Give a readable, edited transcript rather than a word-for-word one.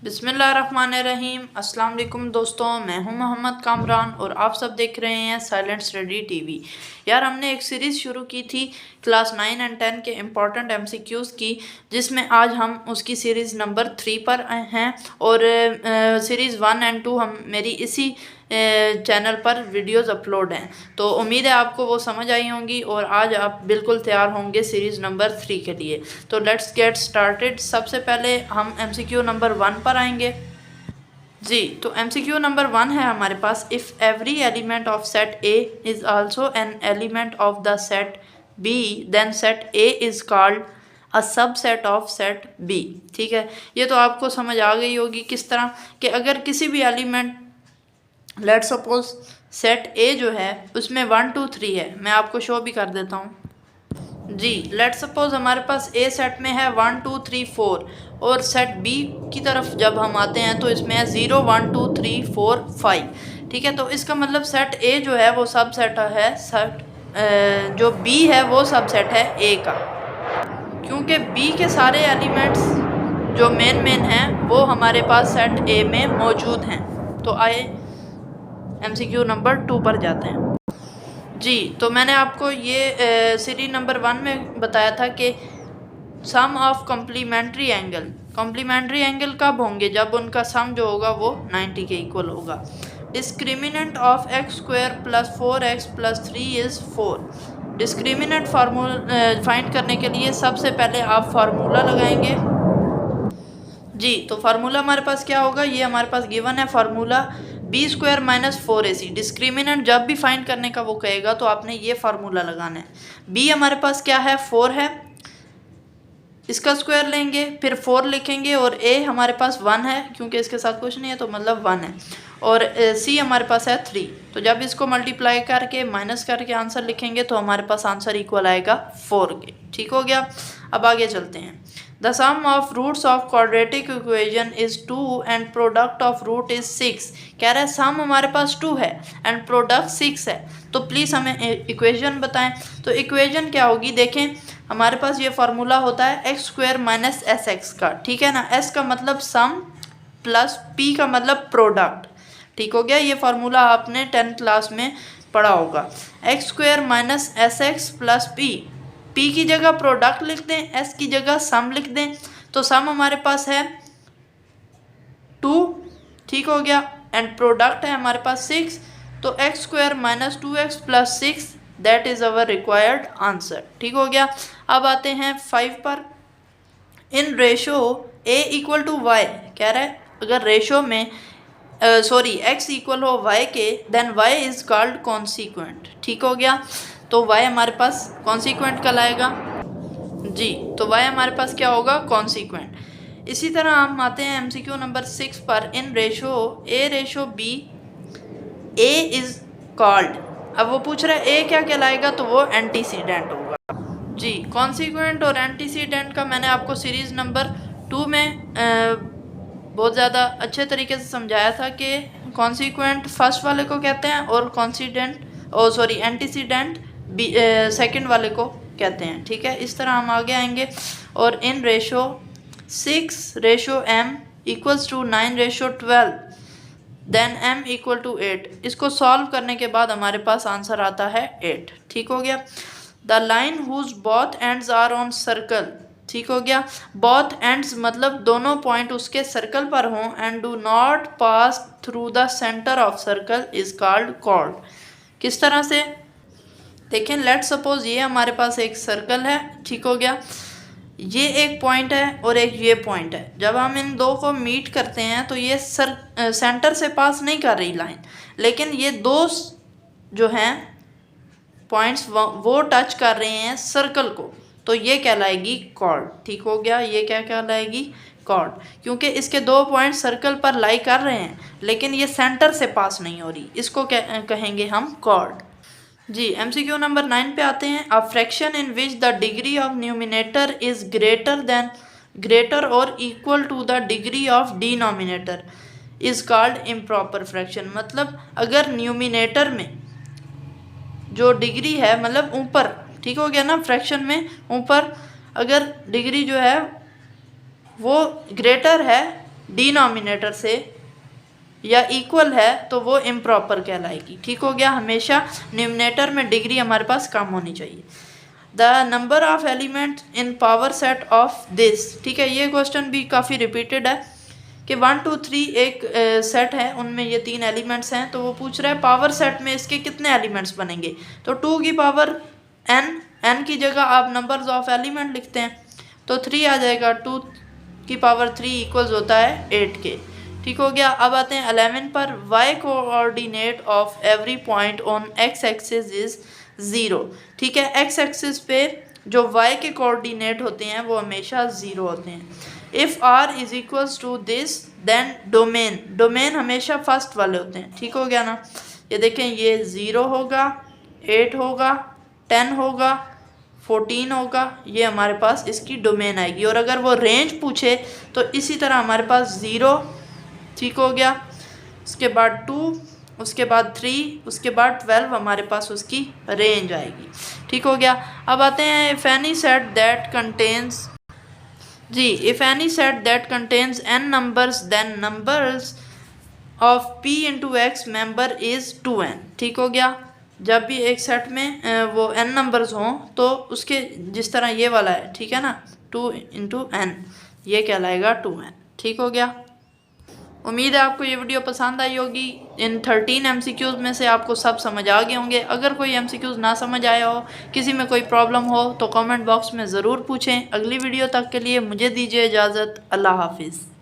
बिस्मिल्लाहिर्रहमानिर्रहीम। अस्सलाम वालेकुम दोस्तों, मैं हूं मोहम्मद कामरान और आप सब देख रहे हैं साइलेंट स्टडी टीवी। यार, हमने एक सीरीज़ शुरू की थी क्लास 9 एंड 10 के इम्पॉर्टेंट एमसीक्यूज़ की, जिसमें आज हम उसकी सीरीज़ नंबर 3 पर हैं और सीरीज़ 1 एंड 2 हम मेरी इसी चैनल पर वीडियोस अपलोड हैं। तो उम्मीद है आपको वो समझ आई होंगी और आज आप बिल्कुल तैयार होंगे सीरीज़ नंबर 3 के लिए। तो लेट्स गेट स्टार्टेड। सबसे पहले हम एमसीक्यू नंबर 1 पर आएंगे जी। तो एमसीक्यू नंबर 1 है हमारे पास, if every element of set A is also an element of the set B then set A is called a subset of set B. ठीक है, ये तो आपको समझ आ गई होगी किस तरह कि अगर किसी भी एलिमेंट, लेट सपोज सेट ए जो है उसमें 1 2 3 है, मैं आपको शो भी कर देता हूँ जी। लेट सपोज हमारे पास ए सेट में है 1 2 3 4 और सेट बी की तरफ जब हम आते हैं तो इसमें है 0 1 2 3 4 5। ठीक है, तो इसका मतलब सेट ए जो है वो सब सेट है, सेट जो बी है वो सब सेट है ए का, क्योंकि बी के सारे एलिमेंट्स जो मेन हैं वो हमारे पास सेट ए में मौजूद हैं। तो आए एमसीक्यू नंबर 2 पर जाते हैं जी। तो मैंने आपको ये सीरीज नंबर 1 में बताया था कि सम ऑफ कॉम्प्लीमेंट्री एंगल कब होंगे, जब उनका सम जो होगा वो 90 के इक्वल होगा। Discriminant of x square plus 4x plus 3 is 4। Discriminant formula find करने के लिए सबसे पहले आप फार्मूला लगाएंगे जी। तो फार्मूला हमारे पास क्या होगा, ये हमारे पास गिवन है formula B square minus 4ac। Discriminant जब भी फाइंड करने का वो कहेगा तो आपने ये फार्मूला लगाना है। बी हमारे पास क्या है, 4 है, इसका स्क्वायर लेंगे फिर 4 लिखेंगे और ए हमारे पास 1 है क्योंकि इसके साथ कुछ नहीं है तो मतलब 1 है, और सी हमारे पास है 3। तो जब इसको मल्टीप्लाई करके माइनस करके आंसर लिखेंगे तो हमारे पास आंसर इक्वल आएगा 4 के। ठीक हो गया, अब आगे चलते हैं। The sum of roots of quadratic equation is 2 and product of root is 6। कह रहा है सम हमारे पास 2 है एंड प्रोडक्ट 6 है, तो प्लीज़ हमें इक्वेशन बताएं। तो इक्वेशन क्या होगी, देखें हमारे पास ये फार्मूला होता है x square minus S x का। ठीक है ना, एस का मतलब सम प्लस पी का मतलब प्रोडक्ट। ठीक हो गया, ये फार्मूला आपने 10th क्लास में पढ़ा होगा। X square minus S x plus P, P की जगह प्रोडक्ट लिख दें, एस की जगह सम लिख दें, तो सम हमारे पास है 2। ठीक हो गया, एंड प्रोडक्ट है हमारे पास 6, तो X square minus 2x plus 6 that is our required answer. ठीक हो गया, अब आते हैं 5 पर। In ratio a equal to Y, कह रहा है अगर रेशो में x इक्वल हो y के then y is called consequent. ठीक हो गया, तो y हमारे पास कॉन्सिक्वेंट कहलाएगा जी। तो y हमारे पास क्या होगा, कॉन्सिक्वेंट। इसी तरह हम आते हैं एमसीक्यू नंबर 6 पर। In ratio a ratio b a is called, अब वो पूछ रहा है a क्या कहलाएगा, तो वो एंटीसीडेंट होगा जी। कॉन्सिक्वेंट और एंटीसीडेंट का मैंने आपको सीरीज़ नंबर 2 में बहुत ज़्यादा अच्छे तरीके से समझाया था कि कॉन्सिक्वेंट फर्स्ट वाले को कहते हैं और एंटीसीडेंट सेकंड वाले को कहते हैं। ठीक है, इस तरह हम आगे आएंगे। और in ratio 6 ratio m equals to 9 ratio 12 then m equal to 8। इसको सॉल्व करने के बाद हमारे पास आंसर आता है 8। ठीक हो गया। The line whose both ends are on circle, ठीक हो गया, बोथ एंड्स मतलब दोनों पॉइंट उसके सर्कल पर हों, and do not pass through the centre of circle is called chord. किस तरह से, देखें लेट सपोज ये हमारे पास एक सर्कल है। ठीक हो गया, ये एक पॉइंट है और एक ये पॉइंट है। जब हम इन दो को मीट करते हैं तो ये सेंटर से पास नहीं कर रही लाइन, लेकिन ये दो जो हैं पॉइंट्स वो टच कर रहे हैं सर्कल को, तो ये कहलाएगी कॉर्ड। ठीक हो गया, ये क्या कहलाएगी, कॉर्ड, क्योंकि इसके दो पॉइंट सर्कल पर लाई कर रहे हैं लेकिन ये सेंटर से पास नहीं हो रही, इसको कहेंगे हम कॉर्ड जी। एमसीक्यू नंबर 9 पे आते हैं। A fraction in which the degree of numerator is greater और equal to the degree of denominator is called improper fraction. मतलब अगर न्यूमिनेटर में जो डिग्री है, मतलब ऊपर, ठीक हो गया ना, फ्रैक्शन में ऊपर अगर डिग्री जो है वो ग्रेटर है डिनोमिनेटर से या इक्वल है तो वो इम्प्रॉपर कहलाएगी। ठीक हो गया। हमेशा न्यूमरेटर में डिग्री हमारे पास कम होनी चाहिए। The number of element in power set of this, ठीक है, ये क्वेश्चन भी काफ़ी रिपीटेड है कि 1 2 3 एक सेट है, उनमें ये 3 एलिमेंट्स हैं, तो वो पूछ रहा है पावर सेट में इसके कितने एलिमेंट्स बनेंगे। तो 2 की पावर n की जगह आप नंबर्स ऑफ एलिमेंट लिखते हैं तो 3 आ जाएगा। 2 की पावर 3 इक्वल्स होता है 8 के। ठीक हो गया। अब आते हैं 11 पर। y coordinate of every point on x axis is 0। ठीक है, x एक्सिस पे जो y के कोऑर्डिनेट होते हैं वो हमेशा 0 होते हैं। If r is equals to this then domain हमेशा फर्स्ट वाले होते हैं। ठीक हो गया ना। ये देखें, ये 0 होगा, 8 होगा, 10 होगा, 14 होगा, ये हमारे पास इसकी डोमेन आएगी। और अगर वो रेंज पूछे तो इसी तरह हमारे पास 0, ठीक हो गया, उसके बाद 2, उसके बाद 3, उसके बाद 12 हमारे पास उसकी रेंज आएगी। ठीक हो गया। अब आते हैं if any set that contains if any set that contains n numbers then numbers of p into X member is 2n। ठीक हो गया। जब भी एक सेट में वो n नंबर्स हों तो उसके जिस तरह ये वाला है, ठीक है ना, 2 इंटू n, ये कहलाएगा 2n। ठीक हो गया। उम्मीद है आपको ये वीडियो पसंद आई होगी। इन 13 MCQs में से आपको सब समझ आ गए होंगे। अगर कोई MCQs ना समझ आया हो, किसी में कोई प्रॉब्लम हो तो कमेंट बॉक्स में ज़रूर पूछें। अगली वीडियो तक के लिए मुझे दीजिए इजाज़त। अल्लाह हाफिज़।